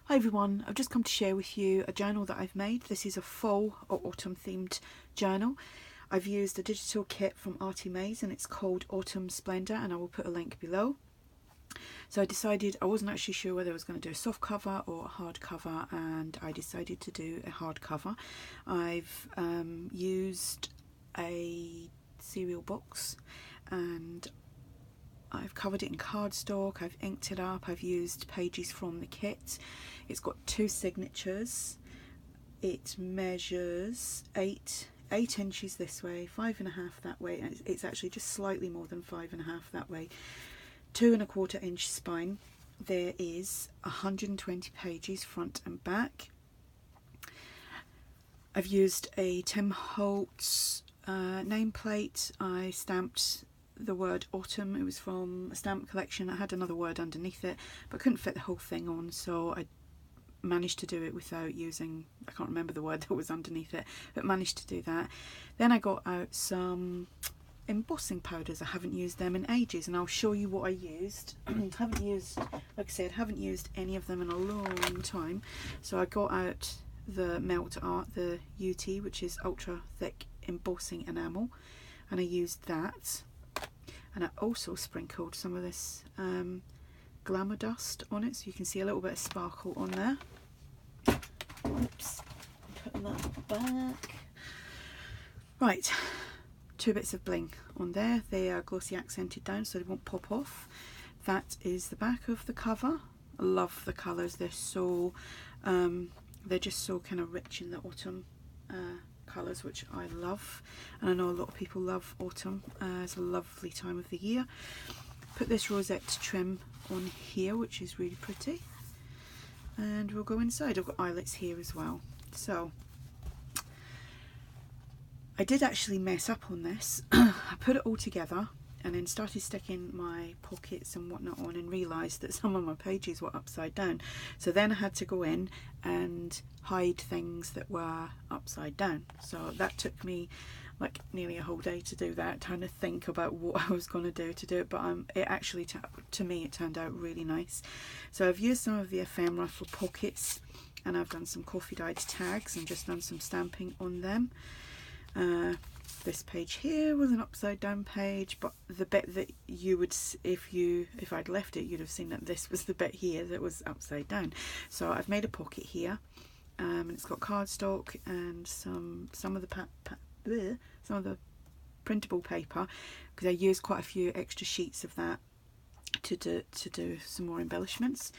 Hi everyone, I've just come to share with you a journal that I've made. This is a fall or autumn themed journal. I've used a digital kit from ARTYmaze and it's called Autumn Spenour, and I will put a link below. So I decided, I wasn't actually sure whether I was going to do a soft cover or a hard cover, and I decided to do a hard cover. I've used a cereal box and I've covered it in cardstock, I've inked it up, I've used pages from the kit. It's got 2 signatures. It measures 8 inches this way, 5.5 that way, and it's actually just slightly more than 5.5 that way. 2.25 inch spine. There is 120 pages front and back. I've used a Tim Holtz nameplate. I stamped the word autumn. It was from a stamp collection. I had another word underneath it, but couldn't fit the whole thing on, so I managed to do it without using, I can't remember the word that was underneath it, but managed to do that. Then I got out some embossing powders. I haven't used them in ages, and I'll show you what I used. Haven't used, like I said, haven't used any of them in a long time. So I got out the Melt Art, the UT, which is ultra thick embossing enamel, and I used that. And I also sprinkled some of this glamour dust on it, so you can see a little bit of sparkle on there. Oops, putting that back. Right, 2 bits of bling on there. They are glossy accented down so they won't pop off. That is the back of the cover. I love the colours. They're so they're just so kind of rich in the autumn colours, which I love, and I know a lot of people love autumn. It's a lovely time of the year. Put this rosette trim on here, which is really pretty, and we'll go inside. I've got eyelets here as well. So I did actually mess up on this. I put it all together and then started sticking my pockets and whatnot on, and realised that some of my pages were upside down. So then I had to go in and hide things that were upside down. So that took me like nearly a whole day to do that, trying to think about what I was going to do it, but it actually, to me, it turned out really nice. So I've used some of the ephemera for pockets, and I've done some coffee dyed tags and just done some stamping on them. This page here was an upside down page, but the bit that you would, if I'd left it, you'd have seen that this was the bit here that was upside down. So I've made a pocket here, and it's got cardstock and some of the printable paper, because I used quite a few extra sheets of that to do some more embellishments.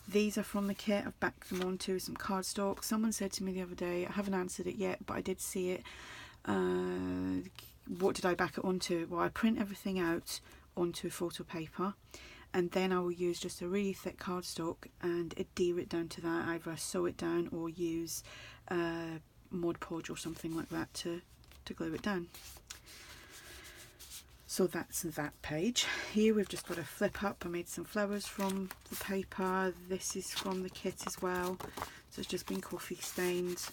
These are from the kit. I've backed them onto some cardstock. Someone said to me the other day, I haven't answered it yet, but I did see it. What did I back it onto? Well, I print everything out onto photo paper, and then I will use just a really thick cardstock and adhere it down to that, either sew it down or use Mod Podge or something like that to glue it down. So that's that page. Here we've just got a flip up. I made some flowers from the paper. This is from the kit as well, so it's just been coffee stained.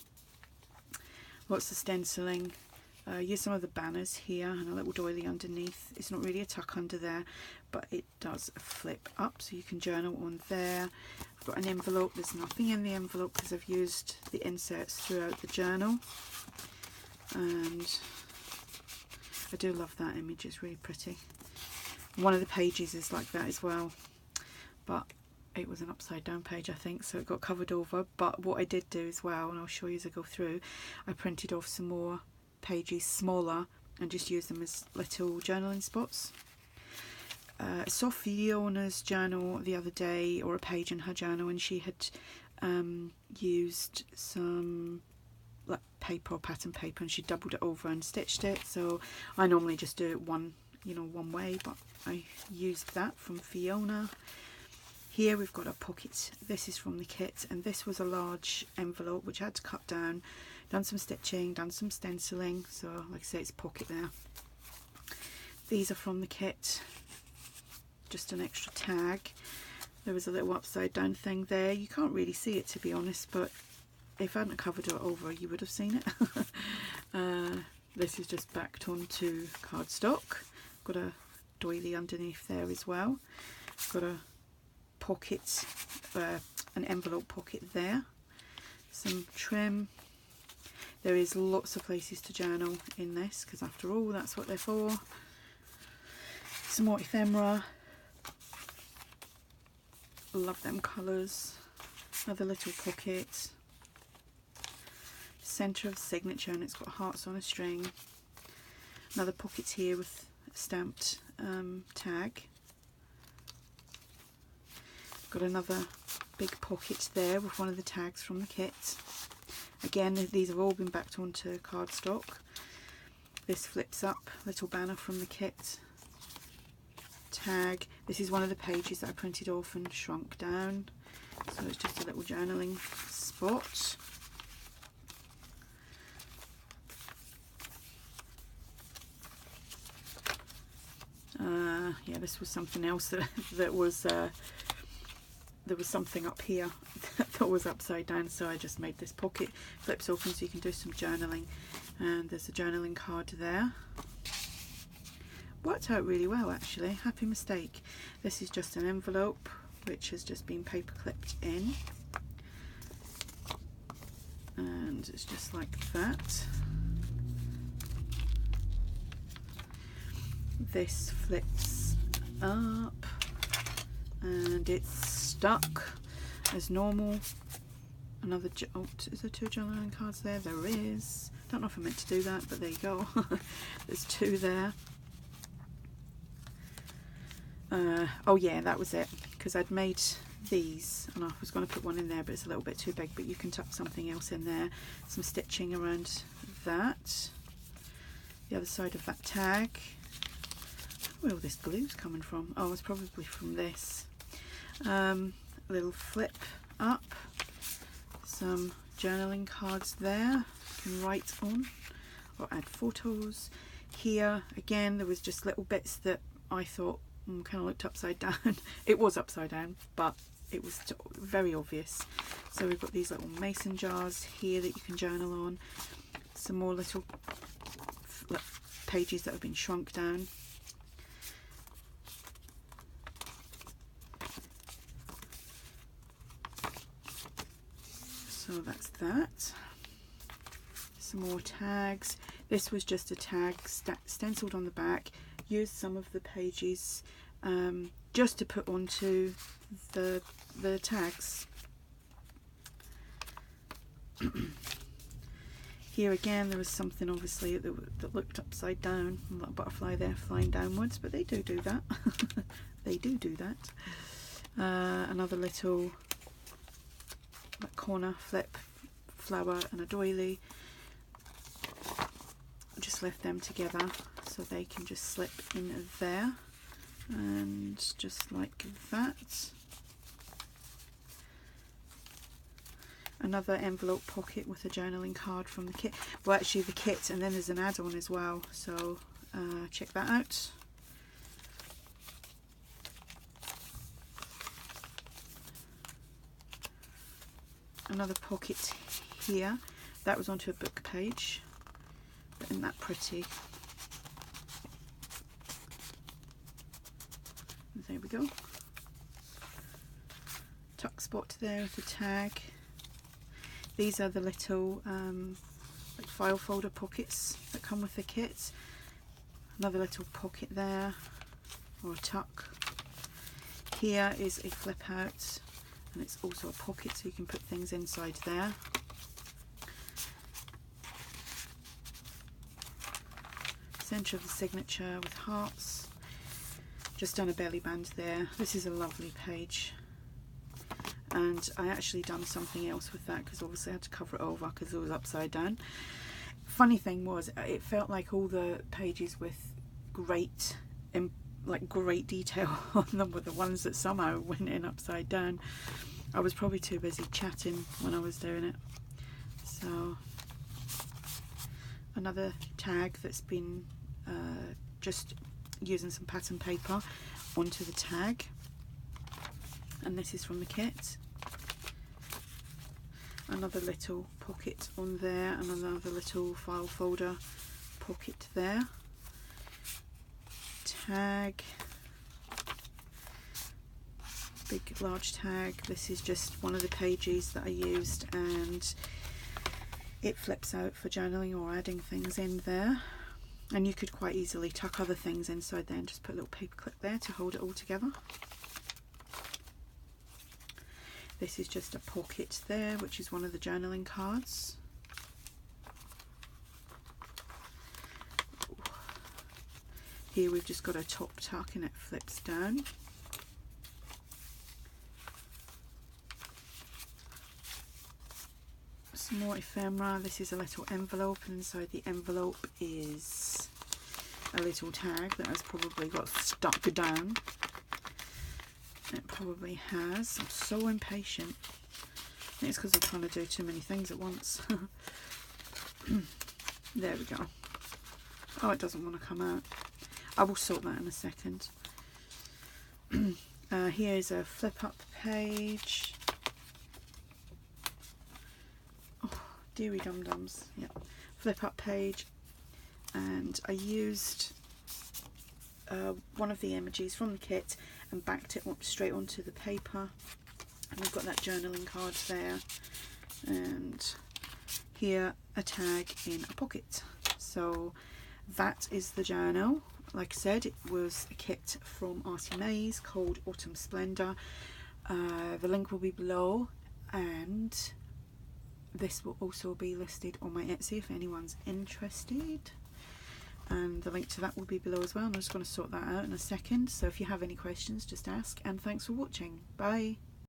Lots of stenciling. Use some of the banners here and a little doily underneath. It's not really a tuck under there, but it does flip up, so you can journal on there. I've got an envelope. There's nothing in the envelope because I've used the inserts throughout the journal, and I do love that image. It's really pretty. One of the pages is like that as well, but it was an upside down page, I think, so it got covered over. But what I did do as well, and I'll show you as I go through, I printed off some more pages smaller and just used them as little journaling spots. I saw Fiona's journal the other day, or a page in her journal, and she had used some like paper or pattern paper, and she doubled it over and stitched it. So I normally just do it one way, but I used that from Fiona. Here we've got a pocket. This is from the kit, and this was a large envelope which I had to cut down, done some stitching, done some stenciling, so like I say, it's a pocket there. These are from the kit, just an extra tag. There was a little upside down thing there. You can't really see it, to be honest, but if I hadn't covered it over, you would have seen it. This is just backed onto cardstock. Got a doily underneath there as well. Got a pocket, an envelope pocket there, some trim. There is lots of places to journal in this, because after all, that's what they're for. Some more ephemera. Love them colours. Another little pocket. Centre of signature, and it's got hearts on a string. Another pocket here with a stamped tag. Got another big pocket there with one of the tags from the kit. Again, these have all been backed onto cardstock. This flips up, little banner from the kit. Tag. This is one of the pages that I printed off and shrunk down, so it's just a little journaling spot. Yeah, this was something else that was there was something up here that was upside down, so I just made this pocket. Flips open so you can do some journaling, and there's a journaling card there. Worked out really well actually, happy mistake. This is just an envelope which has just been paper clipped in, and it's just like that. This flips up and it's stuck as normal. Another, oh, is there 2 journaling cards there? There is. Don't know if I meant to do that, but there you go. There's 2 there. Oh yeah, that was it, because I'd made these and I was going to put one in there, but it's a little bit too big, but you can tuck something else in there. Some stitching around that. The other side of that tag. Where all this glue's coming from? Oh, it's probably from this. A little flip up. Some journaling cards there you can write on or add photos. Here again, there was just little bits that I thought kind of looked upside down. It was upside down, but it was very obvious. So we've got these little mason jars here that you can journal on. Some more little pages that have been shrunk down. So that's that. Some more tags. This was just a tag stenciled on the back. Used some of the pages just to put onto the tags. Here again, there was something obviously that looked upside down, a little butterfly there flying downwards, but they do that. They do that. Another little corner flip flower and a doily. Just left them together so they can just slip in there, and just like that. Another envelope pocket with a journaling card from the kit. Well, actually the kit, and then there's an add-on as well, so check that out. Another pocket here. That was onto a book page. But isn't that pretty? There we go. Tuck spot there with the tag. These are the little like file folder pockets that come with the kit. Another little pocket there, or a tuck. Here is a flip out, and it's also a pocket so you can put things inside there. Centre of the signature with hearts. Just done a belly band there. This is a lovely page, and I actually done something else with that because obviously I had to cover it over because it was upside down. Funny thing was, it felt like all the pages with great detail on them were the ones that somehow went in upside down. I was probably too busy chatting when I was doing it. So another tag that's been just using some pattern paper onto the tag, and this is from the kit. Another little pocket on there, and another little file folder pocket there. Tag. big large tag. This is just one of the pages that I used, and it flips out for journaling or adding things in there. And you could quite easily tuck other things inside there and just put a little paper clip there to hold it all together. This is just a pocket there, which is one of the journaling cards. Here we've just got a top tuck and it flips down. Some more ephemera. This is a little envelope, and inside the envelope is a little tag that has probably got stuck down. It probably has. I'm so impatient. I think it's because I'm trying to do too many things at once. There we go. Oh, it doesn't want to come out. I will sort that in a second. Here's a flip up page. Oh, dearie dum dums. Yep. Flip up page. And I used one of the images from the kit and backed it up straight onto the paper. And we've got that journaling card there. And here a tag in a pocket. So that is the journal. Like I said, it was a kit from ARTYmaze called Autumn Spenour. The link will be below, and this will also be listed on my Etsy if anyone's interested. And the link to that will be below as well. I'm just going to sort that out in a second. So if you have any questions, just ask. And thanks for watching. Bye.